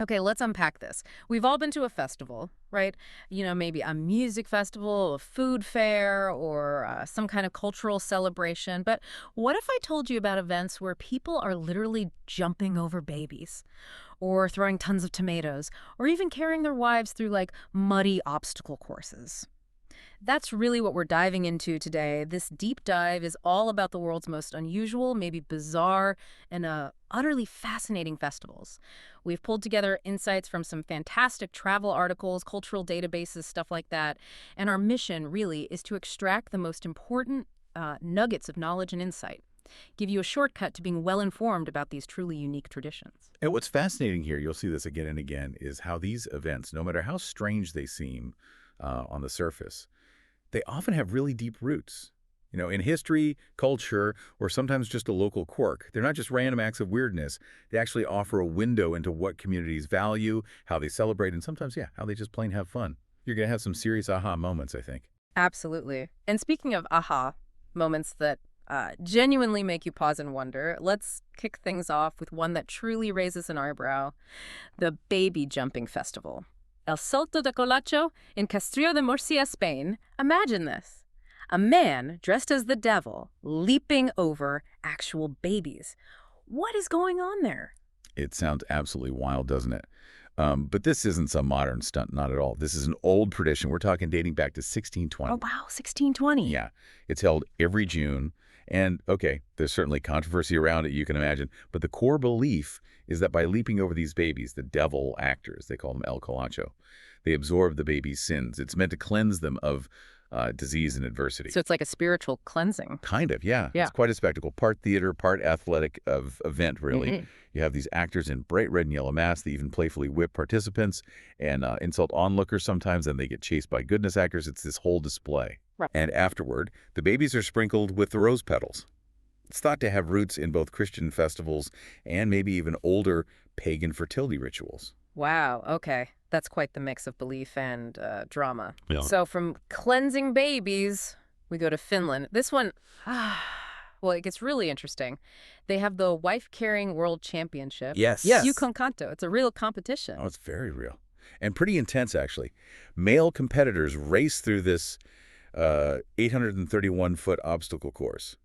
Okay, let's unpack this. We've all been to a festival, right? Maybe a music festival, a food fair, or some kind of cultural celebration. But what if I told you about events where people are literally jumping over babies, or throwing tons of tomatoes, or even carrying their wives through like muddy obstacle courses? That's really what we're diving into today. This deep dive is all about the world's most unusual, maybe bizarre, and utterly fascinating festivals. We've pulled together insights from some fantastic travel articles, cultural databases, stuff like that. And our mission, really, is to extract the most important nuggets of knowledge and insight, give you a shortcut to being well informed about these truly unique traditions. And what's fascinating here, you'll see this again and again, is how these events, no matter how strange they seem on the surface, they often have really deep roots. In history, culture, or sometimes just a local quirk. They're not just random acts of weirdness. They actually offer a window into what communities value, how they celebrate, and sometimes, yeah, how they just plain have fun. You're going to have some serious aha moments, I think. Absolutely. And speaking of aha moments that genuinely make you pause and wonder, let's kick things off with one that truly raises an eyebrow: the baby jumping festival. El Salto de Colacho in Castrillo de Murcia, Spain. Imagine this. A man dressed as the devil leaping over actual babies. What is going on there? It sounds absolutely wild, doesn't it? But this isn't some modern stunt, not at all. This is an old tradition. We're talking dating back to 1620. Oh, wow, 1620. Yeah, it's held every June. And, okay, there's certainly controversy around it, you can imagine. But the core belief is that by leaping over these babies, the devil actors, they call them El Colacho, they absorb the baby's sins. It's meant to cleanse them of disease and adversity. So it's like a spiritual cleansing. Kind of, yeah. Yeah. It's quite a spectacle. Part theater, part athletic event, really. Mm-hmm. You have these actors in bright red and yellow masks. They even playfully whip participants and insult onlookers sometimes, and they get chased by goodness actors. It's this whole display. Right. And afterward, the babies are sprinkled with the rose petals. It's thought to have roots in both Christian festivals and maybe even older pagan fertility rituals. Wow, okay. That's quite the mix of belief and drama. Yeah. So from cleansing babies, we go to Finland. This one, well, it gets really interesting. They have the wife-carrying world championship. Yes. Kanto. It's a real competition. Oh, it's very real. And pretty intense, actually. Male competitors race through this 831-foot obstacle course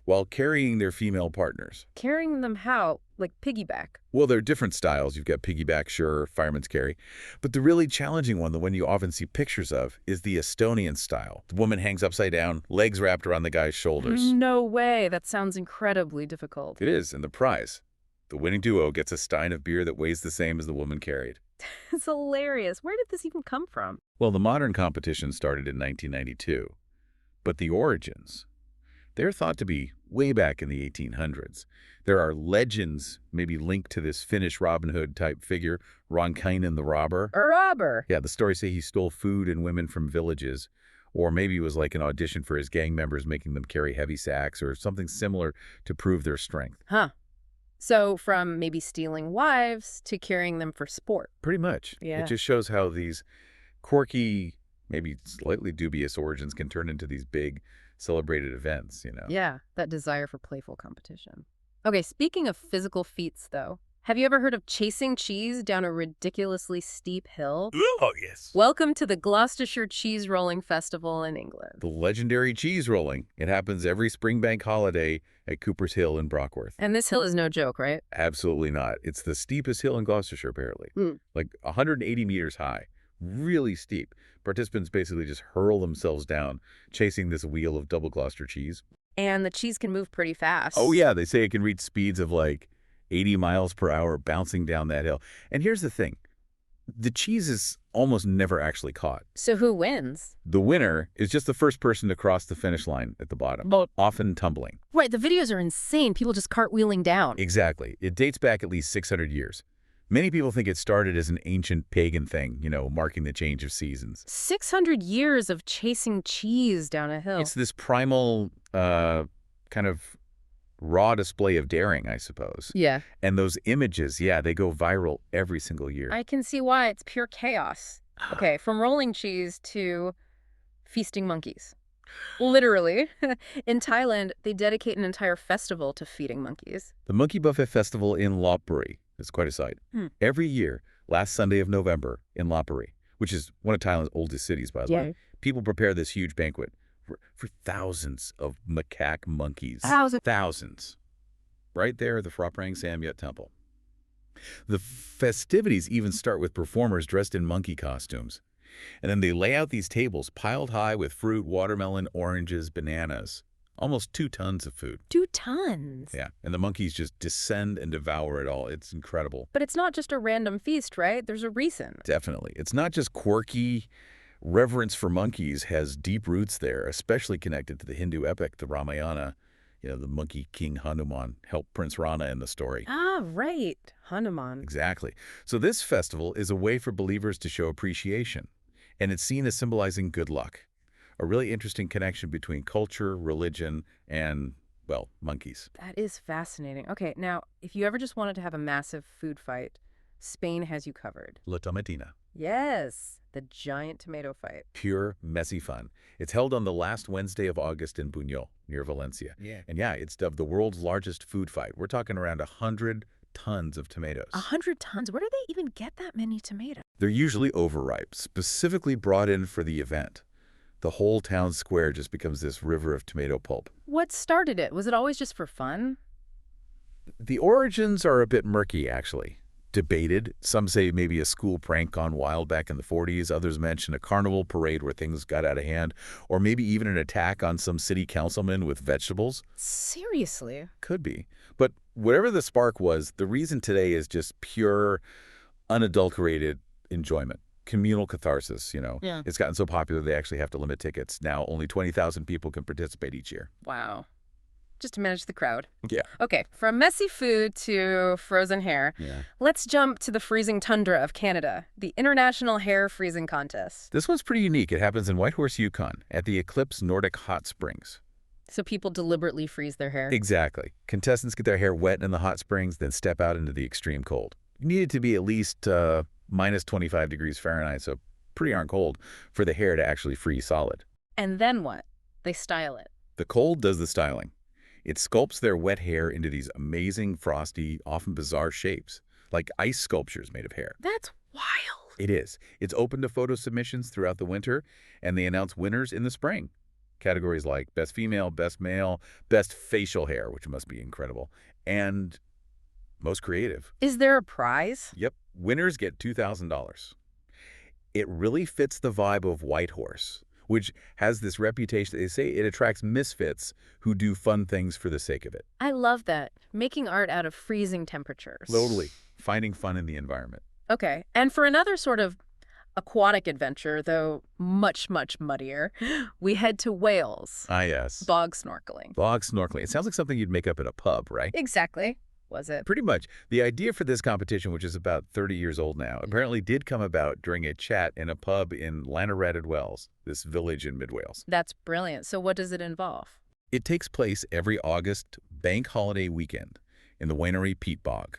while carrying their female partners. Carrying them how? Like piggyback? Well, there are different styles. You've got piggyback, sure, fireman's carry. But the really challenging one, the one you often see pictures of, is the Estonian style. The woman hangs upside down, legs wrapped around the guy's shoulders. No way. That sounds incredibly difficult. It is, and the prize. The winning duo gets a stein of beer that weighs the same as the woman carried. It's hilarious. Where did this even come from? Well, the modern competition started in 1992. But the origins, they're thought to be way back in the 1800s. There are legends maybe linked to this Finnish Robin Hood-type figure, Ronkainen the Robber. A robber. Yeah, the stories say he stole food and women from villages, or maybe it was like an audition for his gang members, making them carry heavy sacks or something similar to prove their strength. Huh. So from maybe stealing wives to carrying them for sport. Pretty much. Yeah. It just shows how these quirky, maybe slightly dubious origins can turn into these big celebrated events. Yeah, that desire for playful competition. Okay, speaking of physical feats, though, have you ever heard of chasing cheese down a ridiculously steep hill? Oh, yes. Welcome to the Gloucestershire Cheese Rolling Festival in England. The legendary cheese rolling. It happens every Springbank holiday at Cooper's Hill in Brockworth. And this hill is no joke, right? Absolutely not. It's the steepest hill in Gloucestershire, apparently. Like 180 meters high. Really steep. Participants basically just hurl themselves down, chasing this wheel of double Gloucester cheese. And the cheese can move pretty fast. Oh, yeah. They say it can reach speeds of like 80 miles per hour bouncing down that hill. And here's the thing. The cheese is almost never actually caught. So who wins? The winner is just the first person to cross the finish line at the bottom, often tumbling. Right, the videos are insane. People just cartwheeling down. Exactly. It dates back at least 600 years. Many people think it started as an ancient pagan thing, marking the change of seasons. 600 years of chasing cheese down a hill. It's this primal kind of raw display of daring, I suppose. Yeah. And those images, yeah, they go viral every single year. I can see why. It's pure chaos. Okay, from rolling cheese to feasting monkeys. Literally. In Thailand, they dedicate an entire festival to feeding monkeys. The Monkey Buffet Festival in Lopburi is quite a sight. Every year, last Sunday of November in Lopburi, which is one of Thailand's oldest cities, by the way. Yeah. People prepare this huge banquet for thousands of macaque monkeys. How's it? Thousands. Right there at the Phra Prang Samyet Temple. The festivities even start with performers dressed in monkey costumes. And then they lay out these tables piled high with fruit, watermelon, oranges, bananas. Almost 2 tons of food. 2 tons. Yeah, and the monkeys just descend and devour it all. It's incredible. But it's not just a random feast, right? There's a reason. Definitely. It's not just quirky. Reverence for monkeys has deep roots there, especially connected to the Hindu epic, the Ramayana. You know, the monkey king Hanuman helped Prince Rana in the story. Ah, right. Hanuman. Exactly. So this festival is a way for believers to show appreciation, and it's seen as symbolizing good luck. A really interesting connection between culture, religion, and, well, monkeys. That is fascinating. Okay, now, if you ever just wanted to have a massive food fight, Spain has you covered. La Tomatina. Yes, the giant tomato fight. Pure, messy fun. It's held on the last Wednesday of August in Buñol, near Valencia. Yeah. And yeah, it's dubbed the world's largest food fight. We're talking around 100 tons of tomatoes. 100 tons? Where do they even get that many tomatoes? They're usually overripe, specifically brought in for the event. The whole town square just becomes this river of tomato pulp. What started it? Was it always just for fun? The origins are a bit murky, actually. Debated. Some say maybe a school prank gone wild back in the 40s. Others mention a carnival parade where things got out of hand. Or maybe even an attack on some city councilman with vegetables. Seriously? Could be. But whatever the spark was, the reason today is just pure, unadulterated enjoyment. Communal catharsis, you know. Yeah. It's gotten so popular they actually have to limit tickets. Now only 20,000 people can participate each year. Wow. Just to manage the crowd. Yeah. Okay, from messy food to frozen hair, let's jump to the freezing tundra of Canada, the International Hair Freezing Contest. This one's pretty unique. It happens in Whitehorse, Yukon, at the Eclipse Nordic Hot Springs. So people deliberately freeze their hair? Exactly. Contestants get their hair wet in the hot springs, then step out into the extreme cold. You need it to be at least minus 25 degrees Fahrenheit, so pretty darn cold, for the hair to actually freeze solid. And then what? They style it. The cold does the styling. It sculpts their wet hair into these amazing, frosty, often bizarre shapes, like ice sculptures made of hair. That's wild. It is. It's open to photo submissions throughout the winter, and they announce winners in the spring. Categories like Best Female, Best Male, Best Facial Hair, which must be incredible, and Most Creative. Is there a prize? Yep. Winners get $2,000. It really fits the vibe of Whitehorse, which has this reputation. They say it attracts misfits who do fun things for the sake of it. I love that. Making art out of freezing temperatures. Totally. Finding fun in the environment. Okay. And for another sort of aquatic adventure, though much, much muddier, we head to Wales. Ah, yes. Bog snorkeling. Bog snorkeling. It sounds like something you'd make up at a pub, right? Exactly. Was it? Pretty much. The idea for this competition, which is about 30 years old now, apparently did come about during a chat in a pub in Llanarred Wells, this village in mid-Wales. That's brilliant. So what does it involve? It takes place every August bank holiday weekend in the Winery Peat Bog.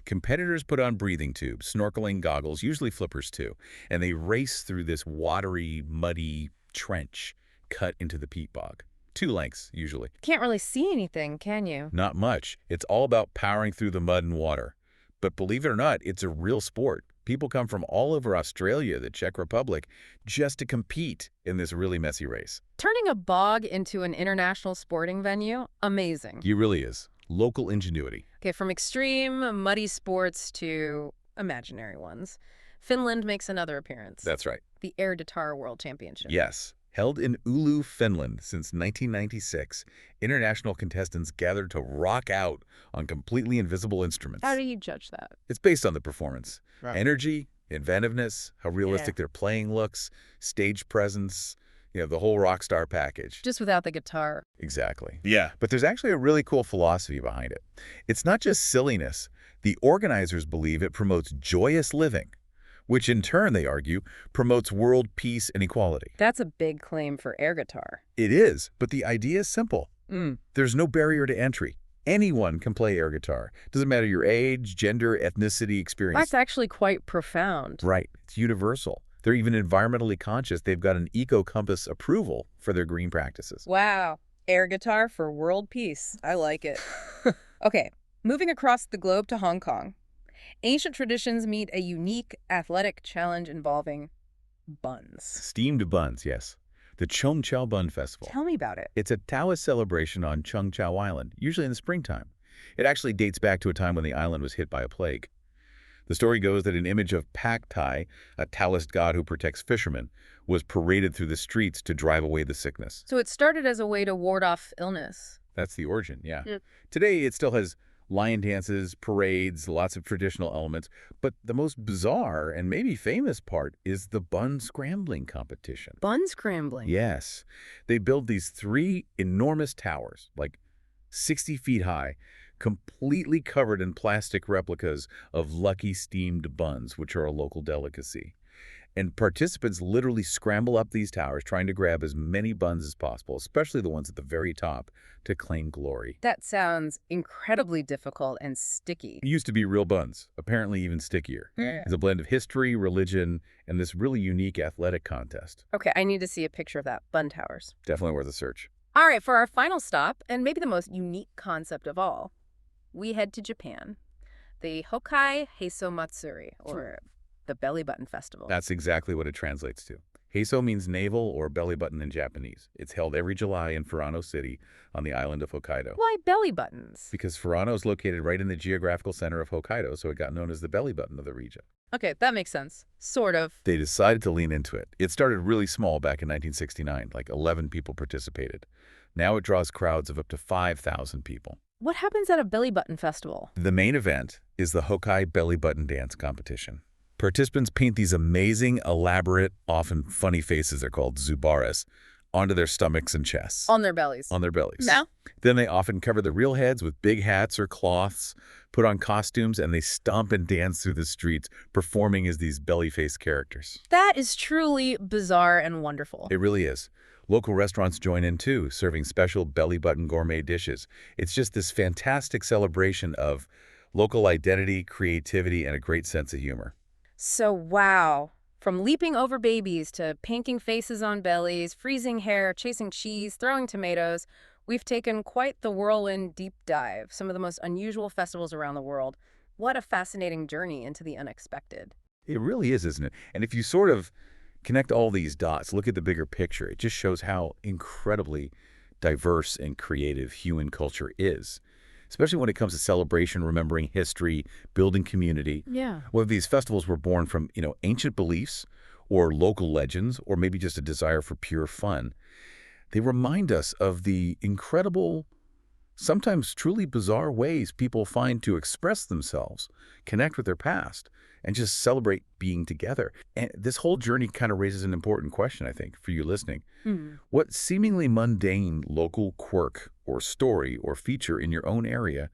Competitors put on breathing tubes, snorkeling goggles, usually flippers too, and they race through this watery, muddy trench cut into the peat bog. 2 lengths, usually. Can't really see anything, can you? Not much. It's all about powering through the mud and water. But believe it or not, it's a real sport. People come from all over Australia, the Czech Republic, just to compete in this really messy race. Turning a bog into an international sporting venue? Amazing. It really is. Local ingenuity. Okay, from extreme, muddy sports to imaginary ones. Finland makes another appearance. That's right. The Air Guitar World Championship. Yes. Held in Oulu, Finland since 1996, international contestants gathered to rock out on completely invisible instruments. How do you judge that? It's based on the performance. Right. Energy, inventiveness, how realistic their playing looks, stage presence, the whole rock star package. Just without the guitar. Exactly. Yeah. But there's actually a really cool philosophy behind it. It's not just silliness. The organizers believe it promotes joyous living, which in turn, they argue, promotes world peace and equality. That's a big claim for air guitar. It is, but the idea is simple. There's no barrier to entry. Anyone can play air guitar. Doesn't matter your age, gender, ethnicity, experience. That's actually quite profound. Right. It's universal. They're even environmentally conscious. They've got an Eco-Compass approval for their green practices. Wow. Air guitar for world peace. I like it. Okay, moving across the globe to Hong Kong. Ancient traditions meet a unique athletic challenge involving buns. Steamed buns, yes. The Chong Chao Bun Festival. Tell me about it. It's a Taoist celebration on Chung Chao Island, usually in the springtime. It actually dates back to a time when the island was hit by a plague. The story goes that an image of Pak Tai, a Taoist god who protects fishermen, was paraded through the streets to drive away the sickness. So it started as a way to ward off illness. That's the origin, yeah. Mm. Today, it still has lion dances, parades, lots of traditional elements, but the most bizarre and maybe famous part is the bun scrambling competition. Bun scrambling. Yes. They build these 3 enormous towers, like 60 feet high, completely covered in plastic replicas of Lucky steamed buns, which are a local delicacy. And participants literally scramble up these towers trying to grab as many buns as possible, especially the ones at the very top, to claim glory. That sounds incredibly difficult and sticky. It used to be real buns, apparently even stickier. Yeah. It's a blend of history, religion, and this really unique athletic contest. Okay, I need to see a picture of that. Bun towers. Definitely worth a search. All right, for our final stop, and maybe the most unique concept of all, we head to Japan. The Hokkai Heiso Matsuri, or the Belly Button Festival. That's exactly what it translates to. Heiso means navel or belly button in Japanese. It's held every July in Furano City on the island of Hokkaido. Why belly buttons? Because Furano is located right in the geographical center of Hokkaido, so it got known as the belly button of the region. Okay, that makes sense. Sort of. They decided to lean into it. It started really small back in 1969, like 11 people participated. Now it draws crowds of up to 5,000 people. What happens at a belly button festival? The main event is the Hokkai Belly Button Dance Competition. Participants paint these amazing, elaborate, often funny faces, they're called zubaras, onto their stomachs and chests. On their bellies. On their bellies. No? Then they often cover the real heads with big hats or cloths, put on costumes, and they stomp and dance through the streets, performing as these belly-faced characters. That is truly bizarre and wonderful. It really is. Local restaurants join in too, serving special belly button gourmet dishes. It's just this fantastic celebration of local identity, creativity, and a great sense of humor. So, wow. From leaping over babies to painting faces on bellies, freezing hair, chasing cheese, throwing tomatoes, we've taken quite the whirlwind deep dive, some of the most unusual festivals around the world. What a fascinating journey into the unexpected. It really is, isn't it? And if you sort of connect all these dots, look at the bigger picture, it just shows how incredibly diverse and creative human culture is, especially when it comes to celebration, remembering history, building community. Yeah. Whether these festivals were born from, ancient beliefs or local legends or maybe just a desire for pure fun, they remind us of the incredible, sometimes truly bizarre ways people find to express themselves, connect with their past, and just celebrate being together. And this whole journey kind of raises an important question, I think, for you listening. What seemingly mundane local quirk or story or feature in your own area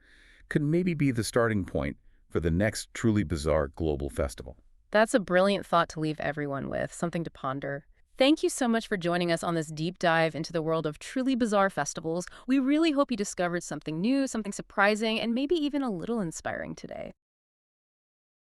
could maybe be the starting point for the next truly bizarre global festival? That's a brilliant thought to leave everyone with, something to ponder. Thank you so much for joining us on this deep dive into the world of truly bizarre festivals. We really hope you discovered something new, something surprising, and maybe even a little inspiring today.